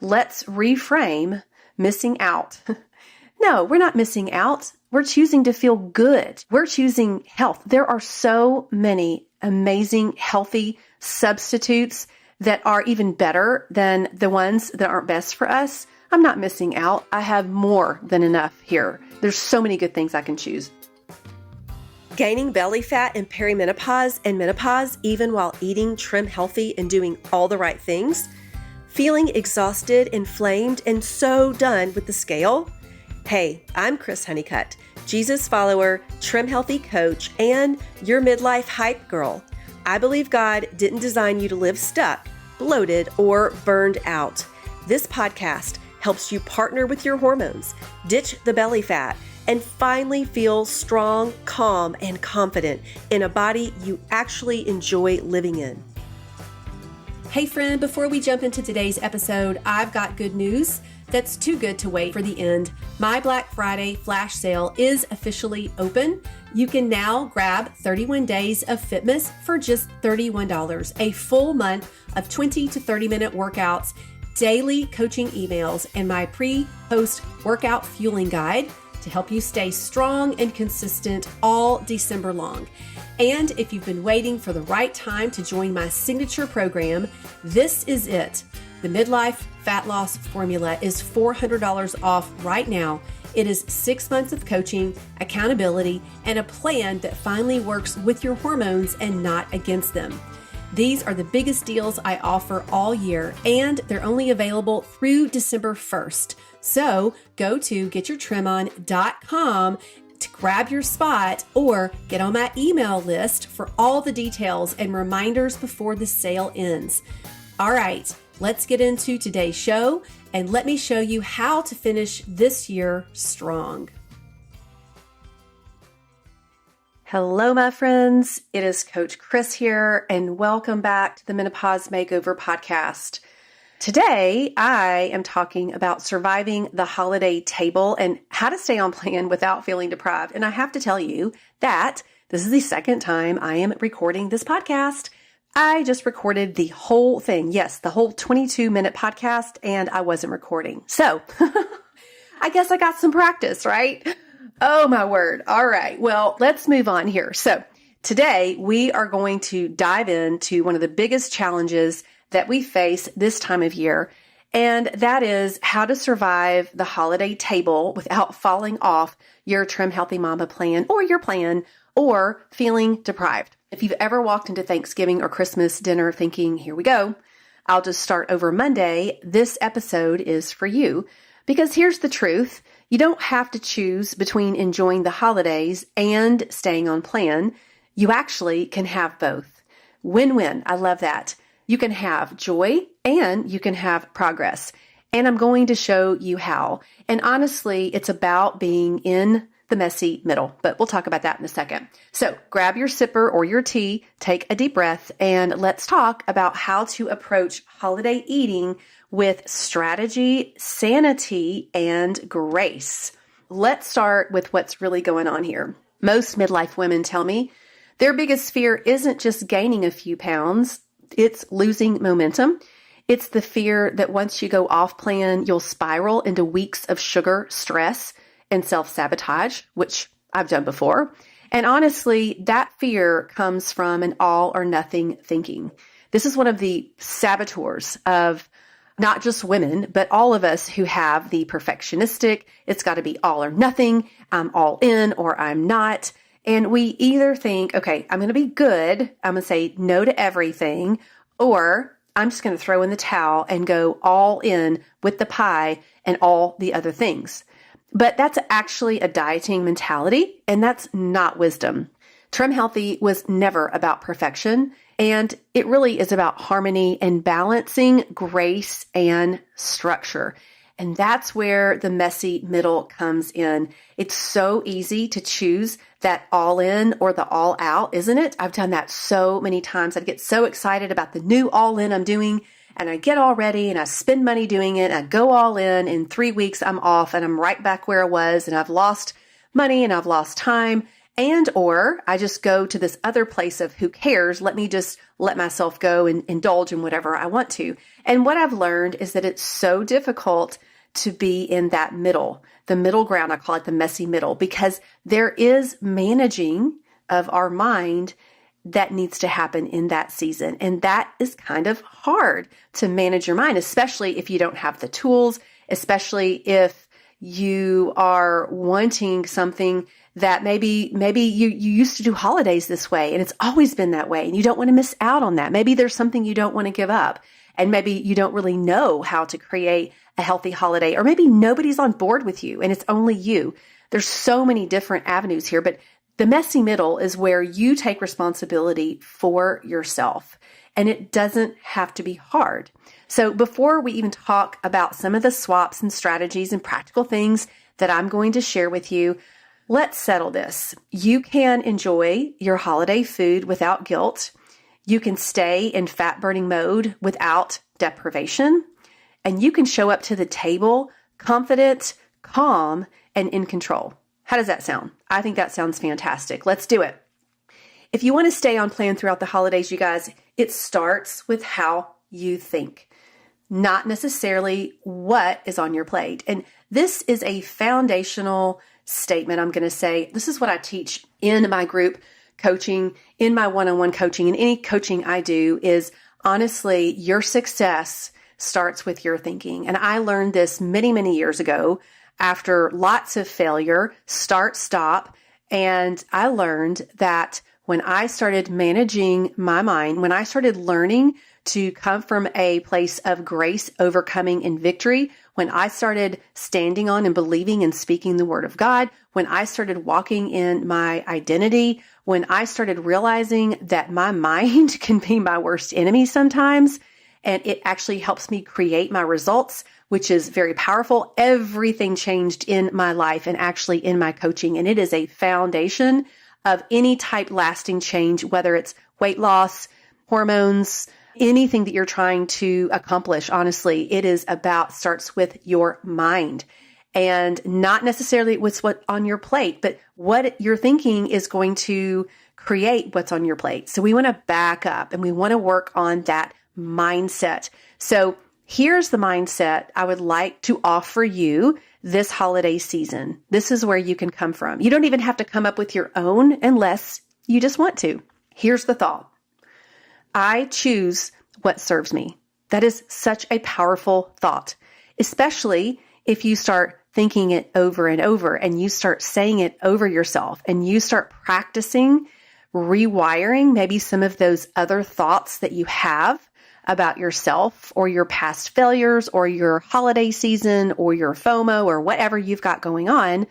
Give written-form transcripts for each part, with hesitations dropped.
Let's reframe missing out. No, we're not missing out. We're choosing to feel good. We're choosing health. There are so many amazing, healthy substitutes that are even better than the ones that aren't best for us. I'm not missing out. I have more than enough here. There's so many good things I can choose. Gaining belly fat in perimenopause and menopause, even while eating trim healthy and doing all the right things. Feeling exhausted, inflamed, and so done with the scale. Hey, I'm Chris Honeycutt, Jesus follower, trim healthy coach, and your midlife hype girl. I believe God didn't design you to live stuck, bloated, or burned out. This podcast helps you partner with your hormones, ditch the belly fat, and finally feel strong, calm, and confident in a body you actually enjoy living in. Hey friend, before we jump into today's episode, I've got good news that's too good to wait for the end. My Black Friday flash sale is officially open. You can now grab 31 days of Fitmas for just $31, a full month of 20 to 30 minute workouts, daily coaching emails, and my pre-post workout fueling guide to help you stay strong and consistent all December long. And if you've been waiting for the right time to join my signature program, this is it. The Midlife Fat Loss Formula is $400 off right now. It is 6 months of coaching, accountability, and a plan that finally works with your hormones and not against them. These are the biggest deals I offer all year, and they're only available through December 1st. So go to getyourtrimon.com to grab your spot or get on my email list for all the details and reminders before the sale ends. All right, let's get into today's show and let me show you how to finish this year strong. Hello, my friends. It is Coach Chris here, and welcome back to the Menopause Makeover Podcast. Today, I am talking about surviving the holiday table and how to stay on plan without feeling deprived. And I have to tell you that this is the second time I am recording this podcast. I just recorded the whole thing. Yes, the whole 22-minute podcast, and I wasn't recording. So I guess I got some practice, right? Oh, my word. All right. Well, let's move on here. So today we are going to dive into one of the biggest challenges that we face this time of year, and that is how to survive the holiday table without falling off your Trim Healthy Mama plan or feeling deprived. If you've ever walked into Thanksgiving or Christmas dinner thinking, here we go, I'll just start over Monday, this episode is for you. Because here's the truth. You don't have to choose between enjoying the holidays and staying on plan. You actually can have both. Win-win. I love that. You can have joy and you can have progress. And I'm going to show you how. And honestly, it's about being in the messy middle, but we'll talk about that in a second. So grab your sipper or your tea, take a deep breath, and let's talk about how to approach holiday eating with strategy, sanity, and grace. Let's start with what's really going on here. Most midlife women tell me their biggest fear isn't just gaining a few pounds, it's losing momentum. It's the fear that once you go off plan, you'll spiral into weeks of sugar, stress, and self-sabotage, which I've done before. And honestly, that fear comes from an all or nothing thinking. This is one of the saboteurs of not just women, but all of us who have the perfectionistic, it's got to be all or nothing, I'm all in or I'm not. And we either think, okay, I'm going to be good, I'm going to say no to everything, or I'm just going to throw in the towel and go all in with the pie and all the other things. But that's actually a dieting mentality, and that's not wisdom. Trim Healthy was never about perfection, and it really is about harmony and balancing grace and structure. And that's where the messy middle comes in. It's so easy to choose that all in or the all out, isn't it? I've done that so many times. I get so excited about the new all in I'm doing, and I get all ready and I spend money doing it. And I go all in 3 weeks I'm off and I'm right back where I was, and I've lost money and I've lost time. And or I just go to this other place of who cares? Let me just let myself go and indulge in whatever I want to. And what I've learned is that it's so difficult to be in that middle, the middle ground. I call it the messy middle, because there is managing of our mind that needs to happen in that season. And that is kind of hard to manage your mind, especially if you don't have the tools, especially if you are wanting something that maybe you used to do holidays this way and it's always been that way and you don't want to miss out on that. Maybe there's something you don't want to give up and maybe you don't really know how to create a healthy holiday, or maybe nobody's on board with you and it's only you. There's so many different avenues here, but the messy middle is where you take responsibility for yourself, and it doesn't have to be hard. So before we even talk about some of the swaps and strategies and practical things that I'm going to share with you, let's settle this. You can enjoy your holiday food without guilt. You can stay in fat burning mode without deprivation. And you can show up to the table confident, calm, and in control. How does that sound? I think that sounds fantastic. Let's do it. If you want to stay on plan throughout the holidays, you guys, it starts with how you think, not necessarily what is on your plate. And this is a foundational statement. I'm going to say, this is what I teach in my group coaching, in my one-on-one coaching, and any coaching I do is honestly, your success starts with your thinking. And I learned this many, many years ago after lots of failure, start, stop. And I learned that when I started managing my mind, when I started learning to come from a place of grace, overcoming, and victory, when I started standing on and believing and speaking the word of God, when I started walking in my identity, when I started realizing that my mind can be my worst enemy sometimes, and it actually helps me create my results, which is very powerful. Everything changed in my life and actually in my coaching. And it is a foundation of any type lasting change, whether it's weight loss, hormones, anything that you're trying to accomplish. Honestly, it is about starts with your mind and not necessarily what's on your plate, but what you're thinking is going to create what's on your plate. So we want to back up and we want to work on that mindset. So here's the mindset I would like to offer you this holiday season. This is where you can come from. You don't even have to come up with your own unless you just want to. Here's the thought. I choose what serves me. That is such a powerful thought, especially if you start thinking it over and over and you start saying it over yourself and you start practicing rewiring maybe some of those other thoughts that you have about yourself or your past failures or your holiday season or your FOMO or whatever you've got going on.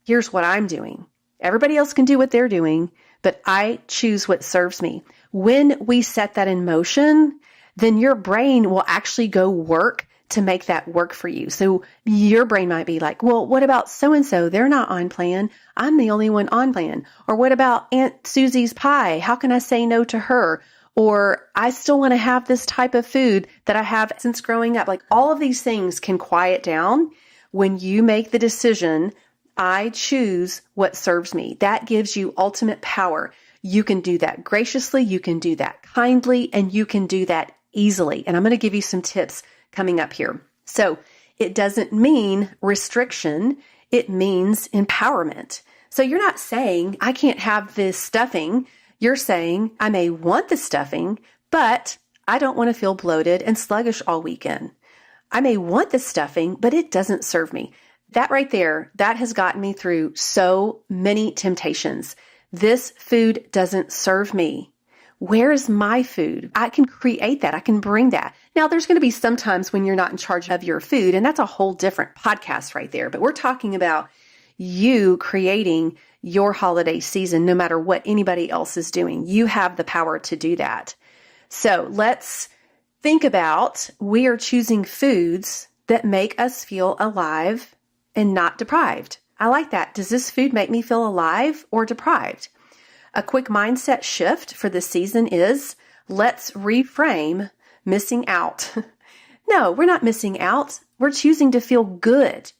Here's what I'm doing. Everybody else can do what they're doing, but I choose what serves me. When we set that in motion, then your brain will actually go work to make that work for you. So your brain might be like, well, what about so-and-so? They're not on plan. I'm the only one on plan. Or what about Aunt Susie's pie? How can I say no to her? Or I still want to have this type of food that I have since growing up. Like all of these things can quiet down when you make the decision, I choose what serves me. That gives you ultimate power. You can do that graciously, you can do that kindly, and you can do that easily. And I'm going to give you some tips coming up here. So it doesn't mean restriction. It means empowerment. So you're not saying, I can't have this stuffing. You're saying, I may want the stuffing, but I don't want to feel bloated and sluggish all weekend. I may want the stuffing, but it doesn't serve me. That right there, that has gotten me through so many temptations. This food doesn't serve me. Where is my food? I can create that. I can bring that. Now, there's going to be some times when you're not in charge of your food, and that's a whole different podcast right there. But we're talking about you creating your holiday season, no matter what anybody else is doing. You have the power to do that. So let's think about, we are choosing foods that make us feel alive and not deprived. I like that. Does this food make me feel alive or deprived? A quick mindset shift for this season is, let's reframe missing out. No, we're not missing out. We're choosing to feel good.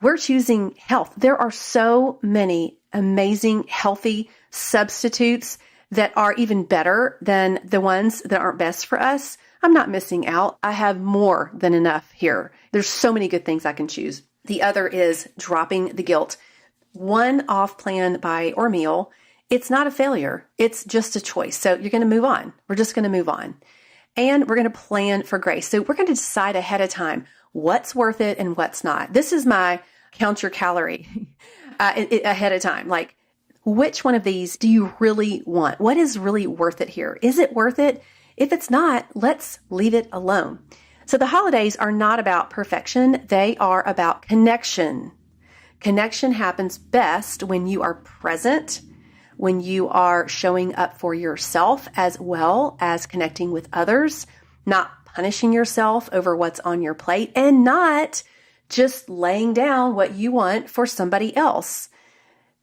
We're choosing health. There are so many amazing, healthy substitutes that are even better than the ones that aren't best for us, I'm not missing out. I have more than enough here. There's so many good things I can choose. The other is dropping the guilt. One off-plan buy or meal, it's not a failure. It's just a choice. So you're going to move on. We're just going to move on. And we're going to plan for grace. So we're going to decide ahead of time what's worth it and what's not. This is my count your calorie ahead of time. Like, which one of these do you really want? What is really worth it here? Is it worth it? If it's not, let's leave it alone. So the holidays are not about perfection. They are about connection. Connection happens best when you are present, when you are showing up for yourself as well as connecting with others, not punishing yourself over what's on your plate, and not just laying down what you want for somebody else.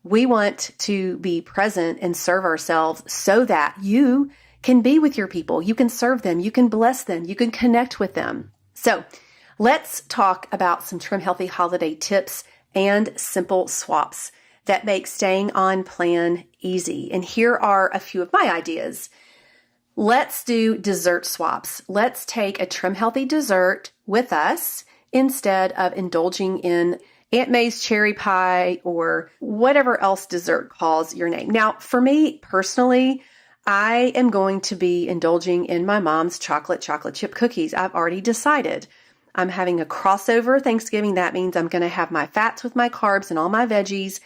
We want to be present and serve ourselves so that you can be with your people. You can serve them. You can bless them. You can connect with them. So let's talk about some Trim Healthy holiday tips and simple swaps that make staying on plan easy. And here are a few of my ideas. Let's do dessert swaps. Let's take a Trim Healthy dessert with us instead of indulging in Aunt May's cherry pie or whatever else dessert calls your name. Now, for me personally, I am going to be indulging in my mom's chocolate chip cookies. I've already decided. I'm having a crossover Thanksgiving. That means I'm going to have my fats with my carbs and all my veggies,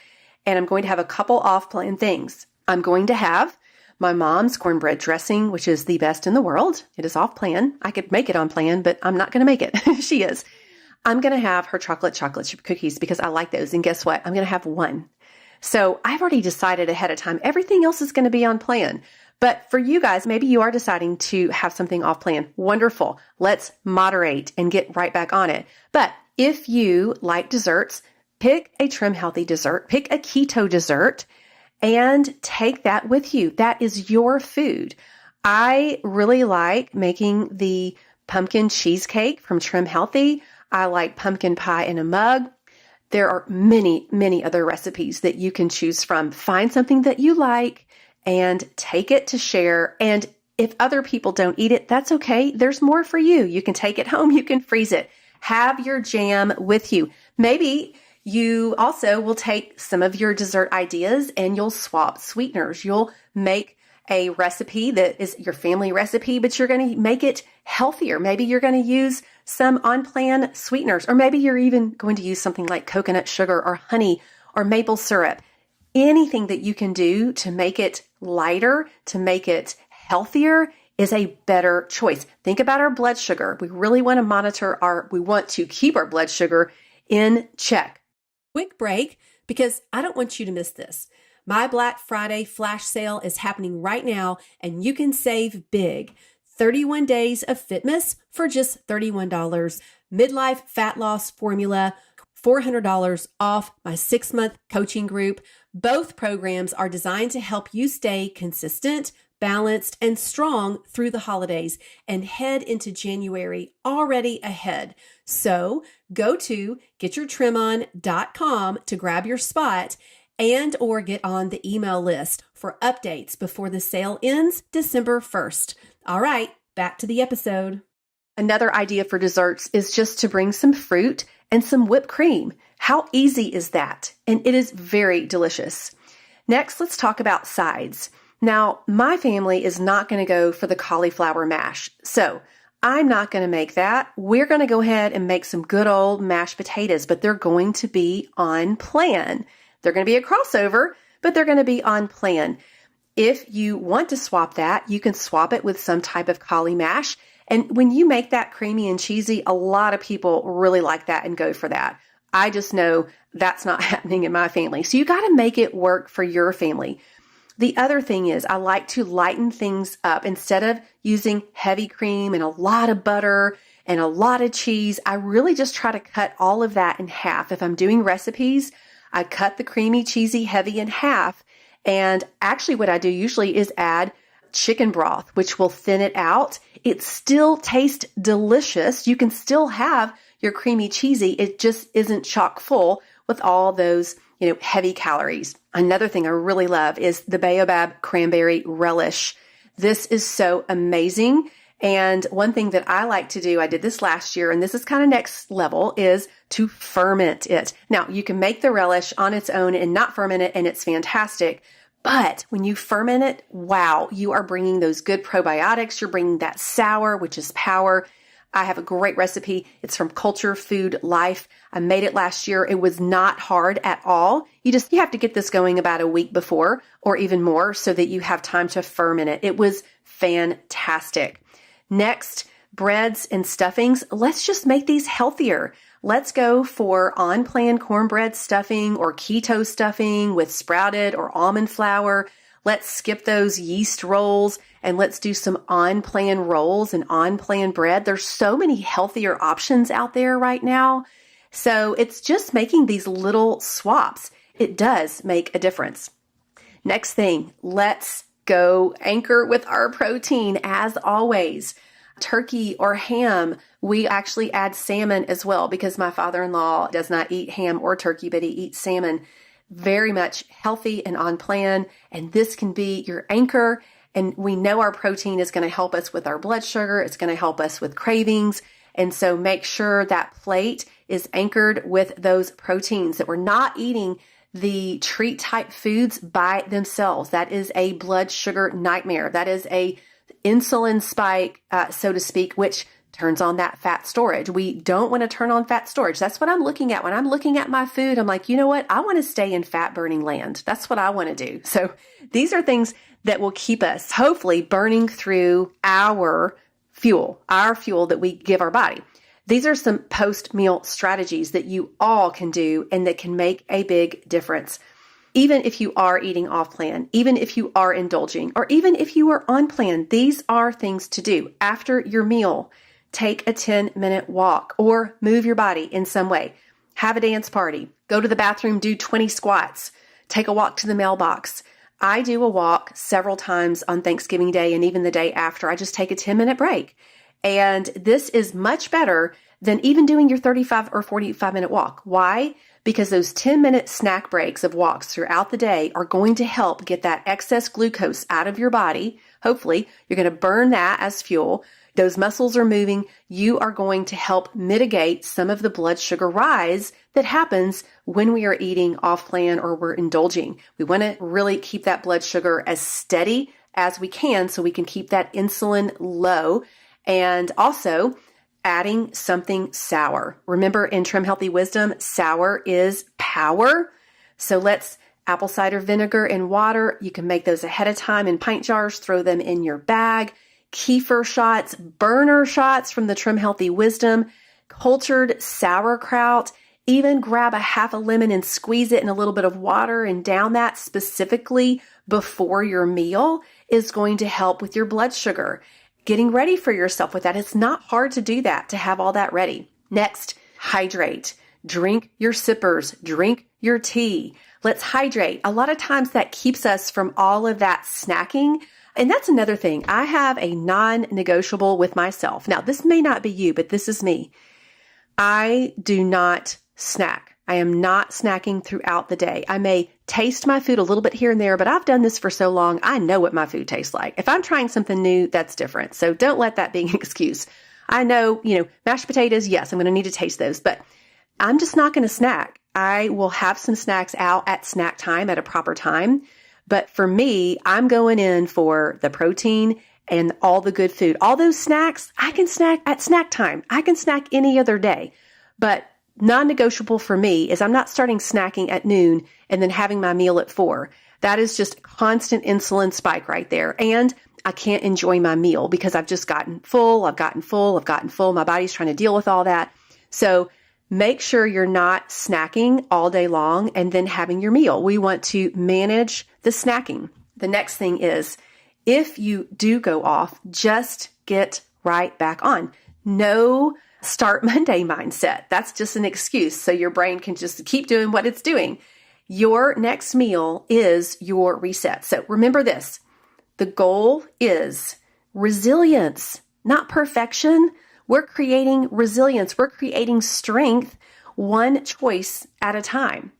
and I'm going to have a couple off-plan things. I'm going to have my mom's cornbread dressing, which is the best in the world. It is off-plan. I could make it on plan, but I'm not going to make it. She is. I'm going to have her chocolate chip cookies because I like those. And guess what? I'm going to have one. So I've already decided ahead of time. Everything else is going to be on plan. But for you guys, maybe you are deciding to have something off plan. Wonderful. Let's moderate and get right back on it. But if you like desserts, pick a Trim Healthy dessert, pick a keto dessert, and take that with you. That is your food. I really like making the pumpkin cheesecake from Trim Healthy. I like pumpkin pie in a mug. There are many, many other recipes that you can choose from. Find something that you like and take it to share. And if other people don't eat it, that's okay. There's more for you. You can take it home. You can freeze it. Have your jam with you. Maybe you also will take some of your dessert ideas and you'll swap sweeteners. You'll make a recipe that is your family recipe, but you're going to make it healthier. Maybe you're going to use some on-plan sweeteners, or maybe you're even going to use something like coconut sugar or honey or maple syrup. Anything that you can do to make it lighter, to make it healthier is a better choice. Think about our blood sugar. We really want to we want to keep our blood sugar in check. Quick break, because I don't want you to miss this. My Black Friday flash sale is happening right now, and you can save big. 31 days of fitness for just $31. Midlife fat loss formula, $400 off my 6-month coaching group. Both programs are designed to help you stay consistent, balanced, and strong through the holidays and head into January already ahead. So go to getyourtrimon.com to grab your spot and or get on the email list for updates before the sale ends December 1st. All right, back to the episode. Another idea for desserts is just to bring some fruit and some whipped cream. How easy is that? And it is very delicious. Next, let's talk about sides. Now, my family is not going to go for the cauliflower mash, so I'm not going to make that. We're going to go ahead and make some good old mashed potatoes, but they're going to be on plan. They're going to be a crossover, but they're going to be on plan. If you want to swap that, you can swap it with some type of cauli mash. And when you make that creamy and cheesy, a lot of people really like that and go for that. I just know that's not happening in my family. So you got to make it work for your family. The other thing is I like to lighten things up. Instead of using heavy cream and a lot of butter and a lot of cheese, I really just try to cut all of that in half. If I'm doing recipes, I cut the creamy, cheesy, heavy in half. And actually what I do usually is add chicken broth, which will thin it out. It still tastes delicious. You can still have your creamy cheesy. It just isn't chock full with all those heavy calories. Another thing I really love is the baobab cranberry relish. This is so amazing. And one thing that I like to do, I did this last year, and this is kind of next level, is to ferment it. Now, you can make the relish on its own and not ferment it, and it's fantastic. But when you ferment it, wow, you are bringing those good probiotics. You're bringing that sour, which is power. I have a great recipe. It's from Culture Food Life. I made it last year. It was not hard at all. You have to get this going about a week before or even more so that you have time to ferment it. It was fantastic. Next, breads and stuffings. Let's just make these healthier. Let's go for on-plan cornbread stuffing or keto stuffing with sprouted or almond flour. Let's skip those yeast rolls and let's do some on-plan rolls and on-plan bread. There's so many healthier options out there right now. So it's just making these little swaps. It does make a difference. Next thing, let's go anchor with our protein as always. Turkey or ham. We actually add salmon as well because my father-in-law does not eat ham or turkey, but he eats salmon. Very much healthy and on plan. And this can be your anchor. And we know our protein is going to help us with our blood sugar. It's going to help us with cravings. And so make sure that plate is anchored with those proteins, that we're not eating the treat type foods by themselves. That is a blood sugar nightmare. That is a insulin spike, so to speak, which turns on that fat storage. We don't want to turn on fat storage. That's what I'm looking at. When I'm looking at my food, I'm like, you know what? I want to stay in fat burning land. That's what I want to do. So these are things that will keep us hopefully burning through our fuel that we give our body. These are some post-meal strategies that you all can do and that can make a big difference. Even if you are eating off plan, even if you are indulging, or even if you are on plan, these are things to do. After your meal, take a 10-minute walk or move your body in some way. Have a dance party. Go to the bathroom, do 20 squats. Take a walk to the mailbox. I do a walk several times on Thanksgiving Day and even the day after. I just take a 10-minute break. And this is much better than even doing your 35 or 45-minute walk. Why? Because those 10-minute snack breaks of walks throughout the day are going to help get that excess glucose out of your body. Hopefully, you're going to burn that as fuel. Those muscles are moving. You are going to help mitigate some of the blood sugar rise that happens when we are eating off plan or we're indulging. We want to really keep that blood sugar as steady as we can so we can keep that insulin low. And also adding something sour. Remember in Trim Healthy Wisdom, sour is power. So let's apple cider vinegar and water. You can make those ahead of time in pint jars, throw them in your bag. Kefir shots, burner shots from the Trim Healthy Wisdom, cultured sauerkraut. Even grab a half a lemon and squeeze it in a little bit of water and down that specifically before your meal is going to help with your blood sugar. Getting ready for yourself with that. It's not hard to do that, to have all that ready. Next, hydrate. Drink your sippers. Drink your tea. Let's hydrate. A lot of times that keeps us from all of that snacking. And that's another thing. I have a non-negotiable with myself. Now, this may not be you, but this is me. I do not snack. I am not snacking throughout the day. I may taste my food a little bit here and there, but I've done this for so long, I know what my food tastes like. If I'm trying something new, that's different. So don't let that be an excuse. I know, mashed potatoes, yes, I'm going to need to taste those, but I'm just not going to snack. I will have some snacks out at snack time at a proper time. But for me, I'm going in for the protein and all the good food. All those snacks, I can snack at snack time. I can snack any other day. But non-negotiable for me is I'm not starting snacking at noon and then having my meal at 4. That is just constant insulin spike right there. And I can't enjoy my meal because I've just gotten full. My body's trying to deal with all that. So make sure you're not snacking all day long and then having your meal. We want to manage the snacking. The next thing is, if you do go off, just get right back on. No start Monday mindset. That's just an excuse. So your brain can just keep doing what it's doing. Your next meal is your reset. So remember this, the goal is resilience, not perfection. We're creating resilience. We're creating strength one choice at a time.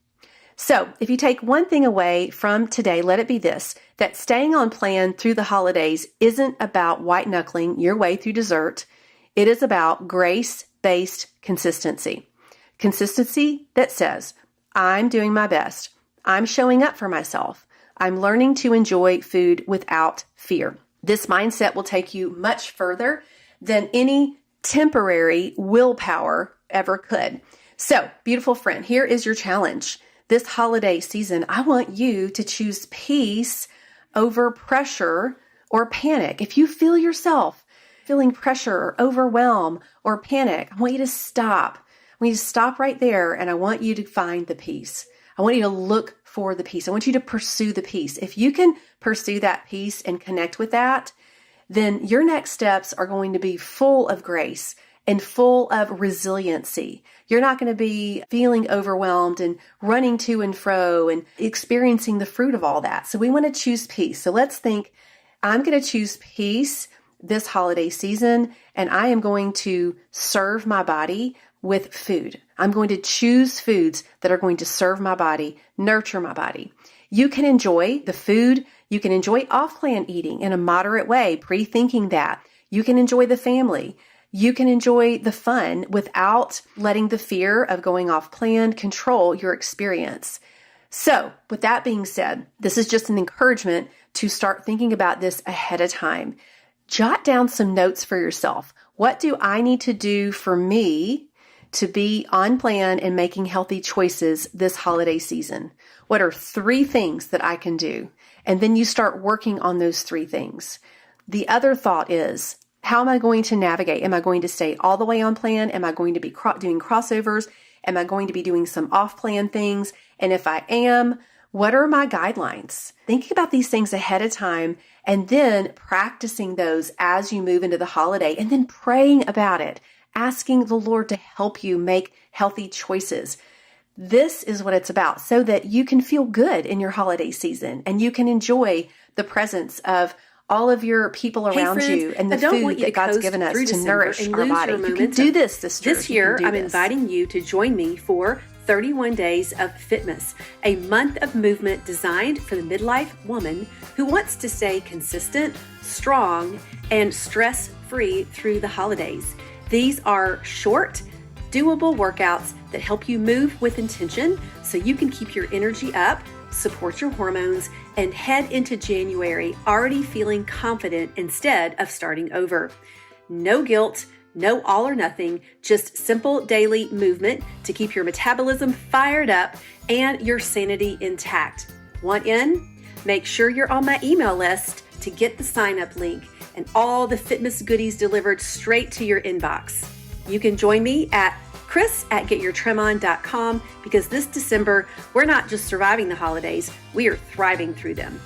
So if you take one thing away from today, let it be this, that staying on plan through the holidays isn't about white knuckling your way through dessert. It is about grace-based consistency. Consistency that says, I'm doing my best. I'm showing up for myself. I'm learning to enjoy food without fear. This mindset will take you much further than any temporary willpower ever could. So, beautiful friend, here is your challenge. This holiday season, I want you to choose peace over pressure or panic. If you feel yourself feeling pressure or overwhelm or panic, I want you to stop. I want you to stop right there, and I want you to find the peace. I want you to look for the peace. I want you to pursue the peace. If you can pursue that peace and connect with that, then your next steps are going to be full of grace and full of resiliency. You're not going to be feeling overwhelmed and running to and fro and experiencing the fruit of all that. So we want to choose peace. So let's think, I'm going to choose peace this holiday season, and I am going to serve my body with food. I'm going to choose foods that are going to serve my body, nurture my body. You can enjoy the food. You can enjoy off-plan eating in a moderate way, pre-thinking that. You can enjoy the family. You can enjoy the fun without letting the fear of going off plan control your experience. So, with that being said, this is just an encouragement to start thinking about this ahead of time. Jot down some notes for yourself. What do I need to do for me to be on plan and making healthy choices this holiday season? What are 3 things that I can do? And then you start working on those 3 things. The other thought is, how am I going to navigate? Am I going to stay all the way on plan? Am I going to be doing crossovers? Am I going to be doing some off-plan things? And if I am, what are my guidelines? Thinking about these things ahead of time and then practicing those as you move into the holiday and then praying about it, asking the Lord to help you make healthy choices. This is what it's about, so that you can feel good in your holiday season and you can enjoy the presence of all of your people around you and the food that God's given us to nourish our body. You can do this this year. I'm inviting you to join me for 31 Days of Fitness, a month of movement designed for the midlife woman who wants to stay consistent, strong, and stress-free through the holidays. These are short, doable workouts that help you move with intention so you can keep your energy up, support your hormones, and head into January already feeling confident instead of starting over. No guilt, no all or nothing, just simple daily movement to keep your metabolism fired up and your sanity intact. Want in? Make sure you're on my email list to get the sign-up link and all the fitness goodies delivered straight to your inbox. You can join me at chris@getyourtrimon.com because this December, we're not just surviving the holidays, we are thriving through them.